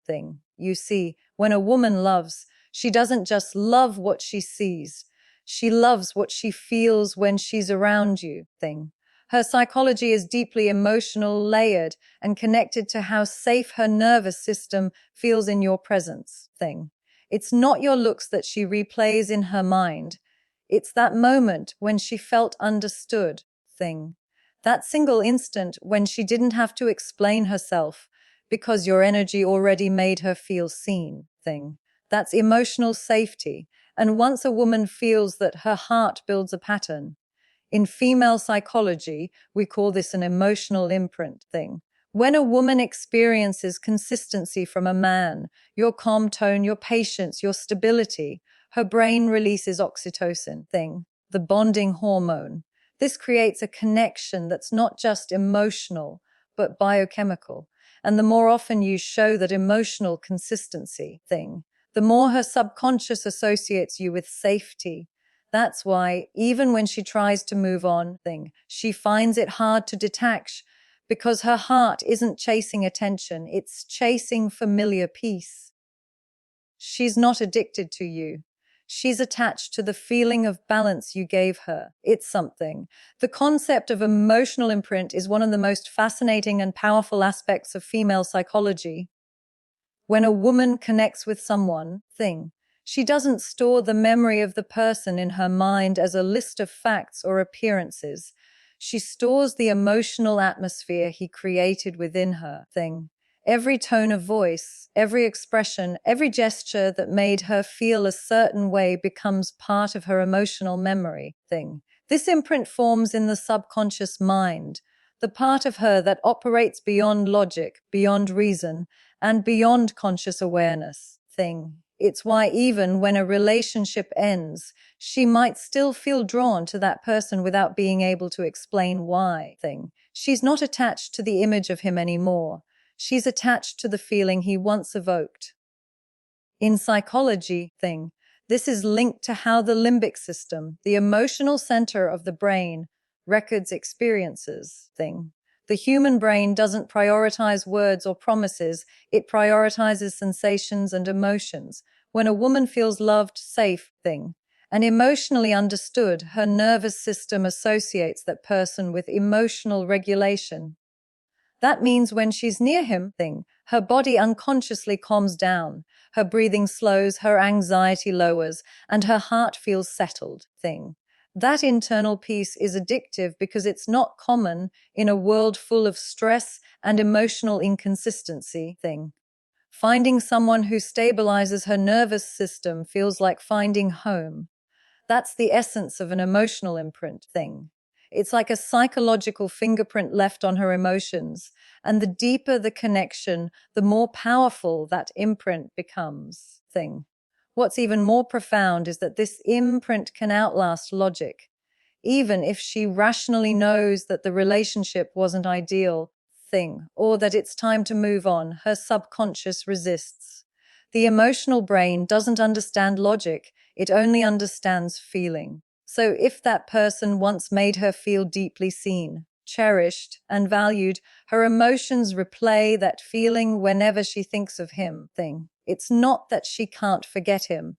thing. You see, when a woman loves, she doesn't just love what she sees. She loves what she feels when she's around you thing. Her psychology is deeply emotional, layered, and connected to how safe her nervous system feels in your presence thing. It's not your looks that she replays in her mind. It's that moment when she felt understood thing. That single instant when she didn't have to explain herself because your energy already made her feel seen thing. That's emotional safety. And once a woman feels that, her heart builds a pattern. In female psychology, we call this an emotional imprint thing. When a woman experiences consistency from a man, your calm tone, your patience, your stability, her brain releases oxytocin thing, the bonding hormone. This creates a connection that's not just emotional, but biochemical. And the more often you show that emotional consistency thing, the more her subconscious associates you with safety. That's why, even when she tries to move on thing, she finds it hard to detach because her heart isn't chasing attention, it's chasing familiar peace. She's not addicted to you. She's attached to the feeling of balance you gave her. It's something. The concept of emotional imprint is one of the most fascinating and powerful aspects of female psychology. When a woman connects with someone thing, she doesn't store the memory of the person in her mind as a list of facts or appearances. She stores the emotional atmosphere he created within her thing. Every tone of voice, every expression, every gesture that made her feel a certain way becomes part of her emotional memory thing. This imprint forms in the subconscious mind, the part of her that operates beyond logic, beyond reason, and beyond conscious awareness thing. It's why even when a relationship ends, she might still feel drawn to that person without being able to explain why thing. She's not attached to the image of him anymore. She's attached to the feeling he once evoked. In psychology thing, this is linked to how the limbic system, the emotional center of the brain, records experiences thing. The human brain doesn't prioritize words or promises, it prioritizes sensations and emotions. When a woman feels loved, safe thing, and emotionally understood, her nervous system associates that person with emotional regulation. That means when she's near him thing, her body unconsciously calms down, her breathing slows, her anxiety lowers, and her heart feels settled thing. That internal peace is addictive because it's not common in a world full of stress and emotional inconsistency thing. Finding someone who stabilizes her nervous system feels like finding home. That's the essence of an emotional imprint thing. It's like a psychological fingerprint left on her emotions, and the deeper the connection, the more powerful that imprint becomes thing. What's even more profound is that this imprint can outlast logic. Even if she rationally knows that the relationship wasn't ideal thing, or that it's time to move on, her subconscious resists. The emotional brain doesn't understand logic, it only understands feeling. So if that person once made her feel deeply seen, cherished, and valued, her emotions replay that feeling whenever she thinks of him thing. It's not that she can't forget him.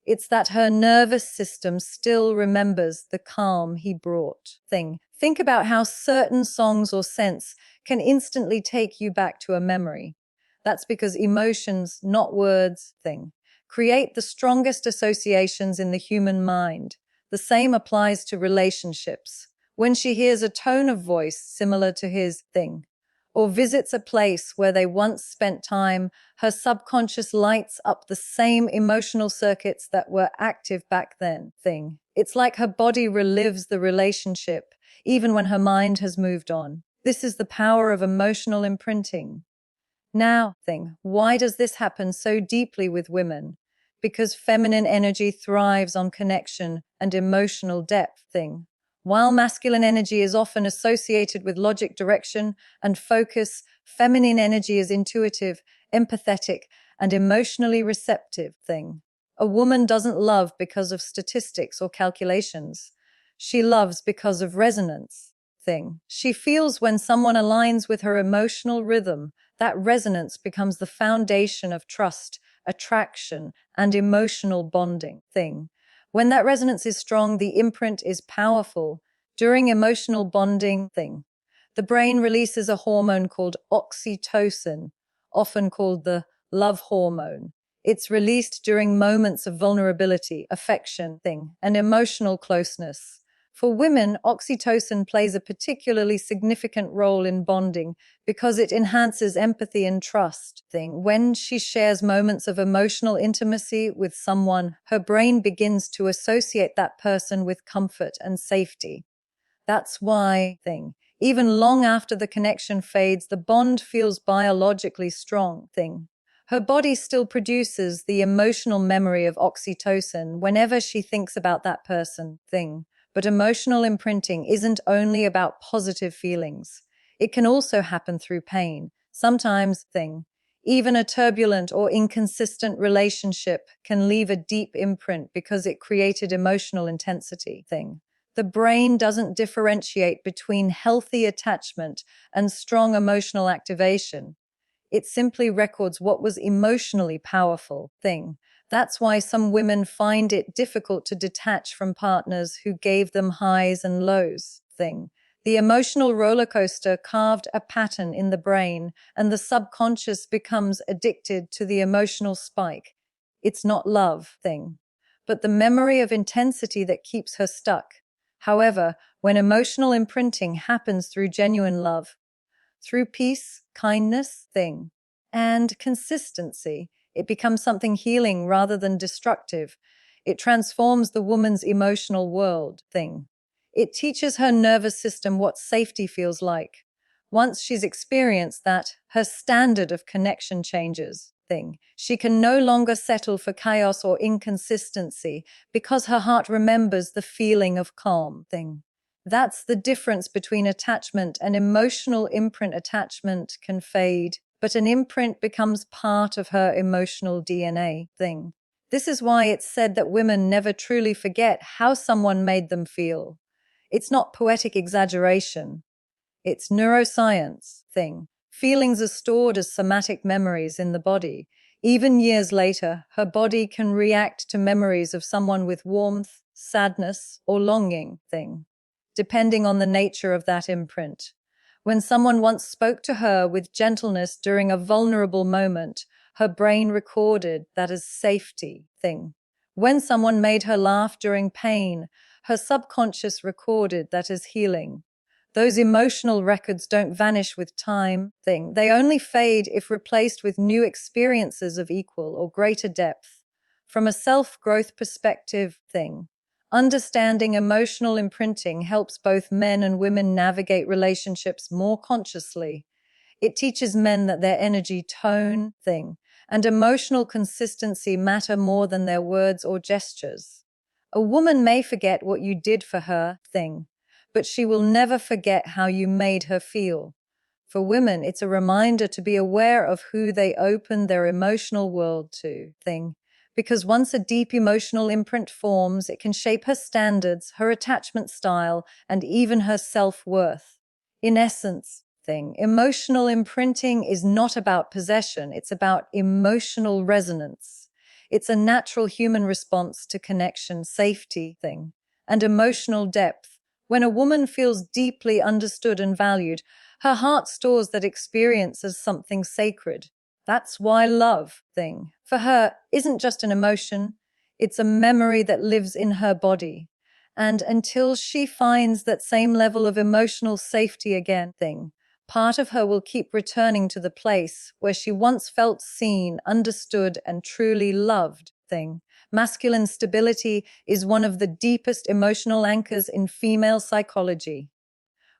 It's that her nervous system still remembers the calm he brought thing. Think about how certain songs or scents can instantly take you back to a memory. That's because emotions, not words thing, create the strongest associations in the human mind. The same applies to relationships. When she hears a tone of voice similar to his thing, or visits a place where they once spent time, her subconscious lights up the same emotional circuits that were active back then thing. It's like her body relives the relationship, even when her mind has moved on. This is the power of emotional imprinting. Now, why does this happen so deeply with women? Because feminine energy thrives on connection and emotional depth While masculine energy is often associated with logic, direction, and focus, feminine energy is intuitive, empathetic, and emotionally receptive A woman doesn't love because of statistics or calculations. She loves because of resonance She feels when someone aligns with her emotional rhythm. That resonance becomes the foundation of trust, attraction, and emotional bonding thing. When that resonance is strong, the imprint is powerful. During emotional bonding thing, the brain releases a hormone called oxytocin, often called the love hormone. It's released during moments of vulnerability, affection thing, and emotional closeness. For women, oxytocin plays a particularly significant role in bonding because it enhances empathy and trust thing. When she shares moments of emotional intimacy with someone, her brain begins to associate that person with comfort and safety. That's why thing. Even long after the connection fades, the bond feels biologically strong thing. Her body still produces the emotional memory of oxytocin whenever she thinks about that person thing. But emotional imprinting isn't only about positive feelings. It can also happen through pain. Sometimes thing. Even a turbulent or inconsistent relationship can leave a deep imprint because it created emotional intensity thing. The brain doesn't differentiate between healthy attachment and strong emotional activation. It simply records what was emotionally powerful thing. That's why some women find it difficult to detach from partners who gave them highs and lows thing. The emotional roller coaster carved a pattern in the brain, and the subconscious becomes addicted to the emotional spike. It's not love thing, but the memory of intensity that keeps her stuck. However, when emotional imprinting happens through genuine love, through peace, kindness, thing, and consistency, it becomes something healing rather than destructive. It transforms the woman's emotional world, thing. It teaches her nervous system what safety feels like. Once she's experienced that, her standard of connection changes, thing. She can no longer settle for chaos or inconsistency because her heart remembers the feeling of calm, thing. That's the difference between attachment and emotional imprint. Attachment can fade, but an imprint becomes part of her emotional DNA thing. This is why it's said that women never truly forget how someone made them feel. It's not poetic exaggeration. It's neuroscience thing. Feelings are stored as somatic memories in the body. Even years later, her body can react to memories of someone with warmth, sadness, or longing thing, depending on the nature of that imprint. When someone once spoke to her with gentleness during a vulnerable moment, her brain recorded that as safety thing. When someone made her laugh during pain, her subconscious recorded that as healing. Those emotional records don't vanish with time thing. They only fade if replaced with new experiences of equal or greater depth. From a self-growth perspective thing, understanding emotional imprinting helps both men and women navigate relationships more consciously. It teaches men that their energy, tone, thing, and emotional consistency matter more than their words or gestures. A woman may forget what you did for her, thing, but she will never forget how you made her feel. For women, it's a reminder to be aware of who they open their emotional world to, thing. Because once a deep emotional imprint forms, it can shape her standards, her attachment style, and even her self-worth. In essence, thing, emotional imprinting is not about possession, it's about emotional resonance. It's a natural human response to connection, safety, thing, and emotional depth. When a woman feels deeply understood and valued, her heart stores that experience as something sacred. That's why love, thing, for her isn't just an emotion, it's a memory that lives in her body. And until she finds that same level of emotional safety again, thing, part of her will keep returning to the place where she once felt seen, understood, and truly loved, thing. Masculine stability is one of the deepest emotional anchors in female psychology.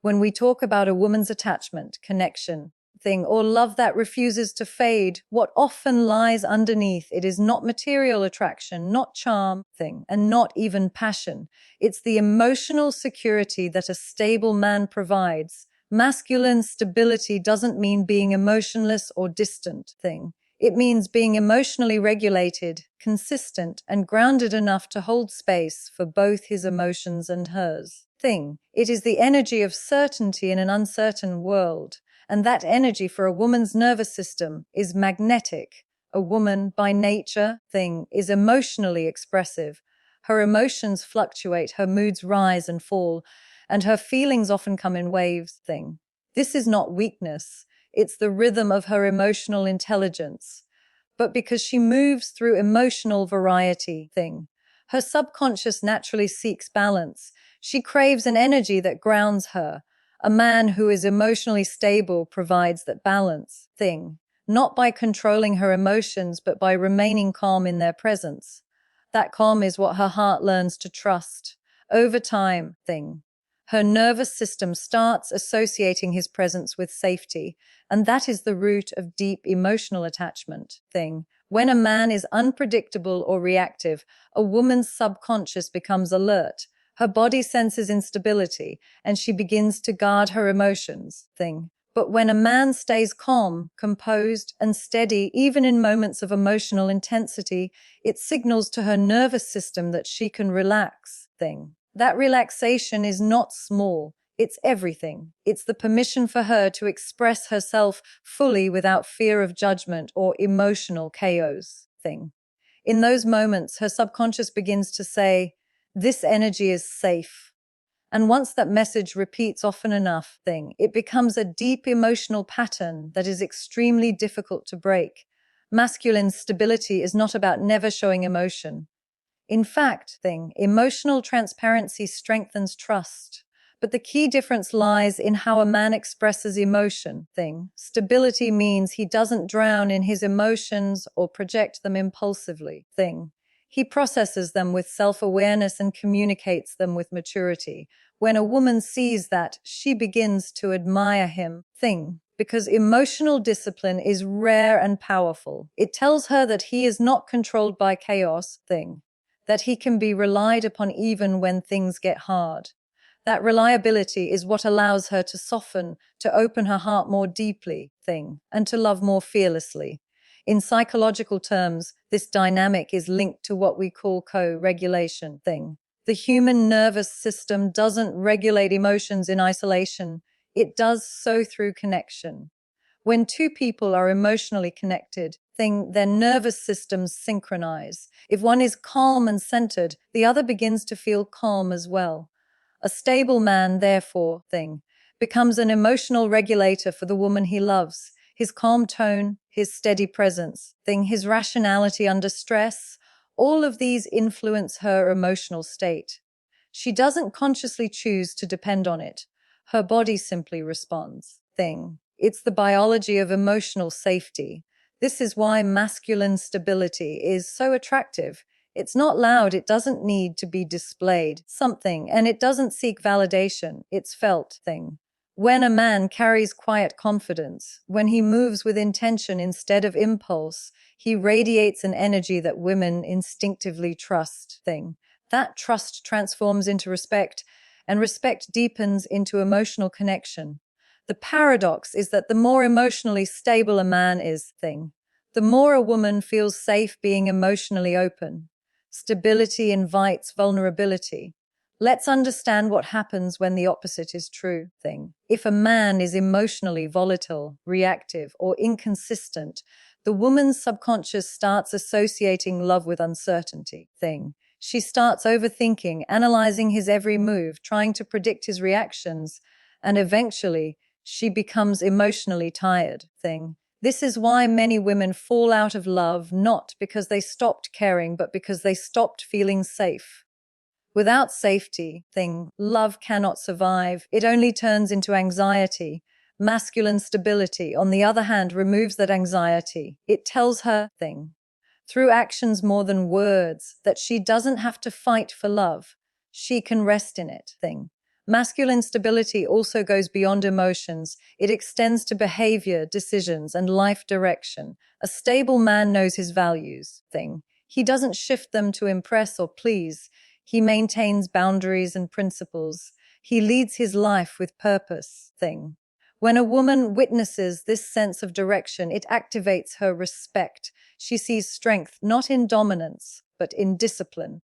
When we talk about a woman's attachment, connection, thing, or love that refuses to fade, what often lies underneath it is not material attraction, not charm, thing, and not even passion. It's the emotional security that a stable man provides. Masculine stability doesn't mean being emotionless or distant, thing. It means being emotionally regulated, consistent, and grounded enough to hold space for both his emotions and hers. Thing. It is the energy of certainty in an uncertain world. And that energy for a woman's nervous system is magnetic. A woman, by nature, is emotionally expressive. Her emotions fluctuate, her moods rise and fall, and her feelings often come in waves. This is not weakness, it's the rhythm of her emotional intelligence. But because she moves through emotional variety, her subconscious naturally seeks balance. She craves an energy that grounds her. A man who is emotionally stable provides that balance, not by controlling her emotions, but by remaining calm in their presence. That calm is what her heart learns to trust. Over time, her nervous system starts associating his presence with safety, and that is the root of deep emotional attachment. When a man is unpredictable or reactive, a woman's subconscious becomes alert. Her body senses instability, and she begins to guard her emotions. But when a man stays calm, composed, and steady, even in moments of emotional intensity, it signals to her nervous system that she can relax. That relaxation is not small, it's everything. It's the permission for her to express herself fully without fear of judgment or emotional chaos. In those moments, her subconscious begins to say, "This energy is safe." And once that message repeats often enough, it becomes a deep emotional pattern that is extremely difficult to break. Masculine stability is not about never showing emotion. In fact, emotional transparency strengthens trust. But the key difference lies in how a man expresses emotion. Stability means he doesn't drown in his emotions or project them impulsively. He processes them with self-awareness and communicates them with maturity. When a woman sees that, she begins to admire him. Because emotional discipline is rare and powerful. It tells her that he is not controlled by chaos. That he can be relied upon even when things get hard. That reliability is what allows her to soften, to open her heart more deeply, and to love more fearlessly. In psychological terms, this dynamic is linked to what we call co-regulation. The human nervous system doesn't regulate emotions in isolation. It does so through connection. When two people are emotionally connected, their nervous systems synchronize. If one is calm and centered, the other begins to feel calm as well. A stable man, therefore, becomes an emotional regulator for the woman he loves. His calm tone, his steady presence, his rationality under stress, all of these influence her emotional state. She doesn't consciously choose to depend on it. Her body simply responds. It's the biology of emotional safety. This is why masculine stability is so attractive. It's not loud, it doesn't need to be displayed, and it doesn't seek validation, it's felt. When a man carries quiet confidence, when he moves with intention instead of impulse, he radiates an energy that women instinctively trust. That trust transforms into respect, and respect deepens into emotional connection. The paradox is that the more emotionally stable a man is, the more a woman feels safe being emotionally open. Stability invites vulnerability. Let's understand what happens when the opposite is true. If a man is emotionally volatile, reactive, or inconsistent, the woman's subconscious starts associating love with uncertainty. She starts overthinking, analyzing his every move, trying to predict his reactions, and eventually, she becomes emotionally tired. This is why many women fall out of love, not because they stopped caring, but because they stopped feeling safe. Without safety, love cannot survive. It only turns into anxiety. Masculine stability, on the other hand, removes that anxiety. It tells her, through actions more than words, that she doesn't have to fight for love. She can rest in it. Masculine stability also goes beyond emotions. It extends to behavior, decisions, and life direction. A stable man knows his values. He doesn't shift them to impress or please. He maintains boundaries and principles. He leads his life with purpose. When a woman witnesses this sense of direction, it activates her respect. She sees strength not in dominance, but in discipline.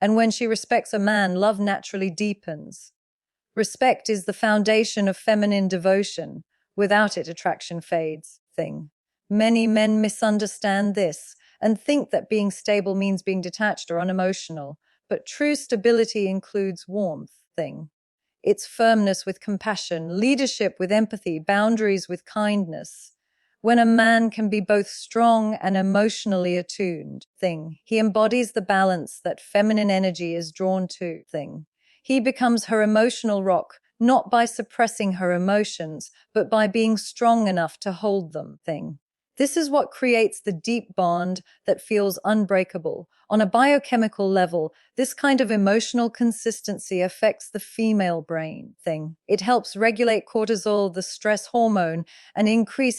And when she respects a man, love naturally deepens. Respect is the foundation of feminine devotion. Without it, attraction fades thing. Many men misunderstand this and think that being stable means being detached or unemotional, but true stability includes warmth thing. It's firmness with compassion, leadership with empathy, boundaries with kindness. When a man can be both strong and emotionally attuned thing, he embodies the balance that feminine energy is drawn to thing. He becomes her emotional rock, not by suppressing her emotions, but by being strong enough to hold them thing. This is what creates the deep bond that feels unbreakable. On a biochemical level, this kind of emotional consistency affects the female brain thing. It helps regulate cortisol, the stress hormone, and increase